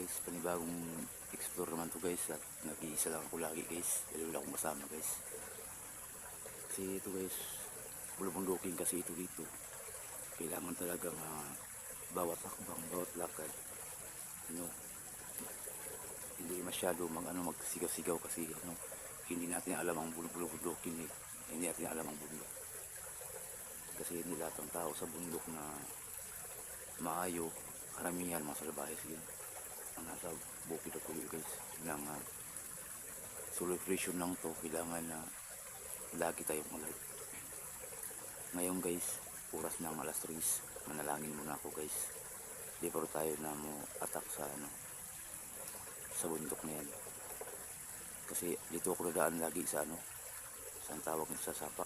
guys, panibagong explore naman to guys, at nag-iisa lang ako lagi guys, dahil wala akong kasama guys. Kasi ito guys, bulubundukin kasi ito dito. Kailangan talagang bawat hakbang, bawat lakad, hindi masyado magsigaw-sigaw kasi hindi natin alam ang bulubundukin eh. Hindi natin alam ang bundok. Kasi hindi lahat ng tao sa bundok na maayo, karamihan mga salbahes yun ang nasa bukid at tuloy guys. Kailangan solo operation lang to, kailangan na lagi tayong alert. Ngayon guys, oras ng alas 3, manalangin muna ako guys before tayo na mo attack sa bundok na yan. Kasi dito ako nadaan lagi sa saan tawag nito, sa sapa.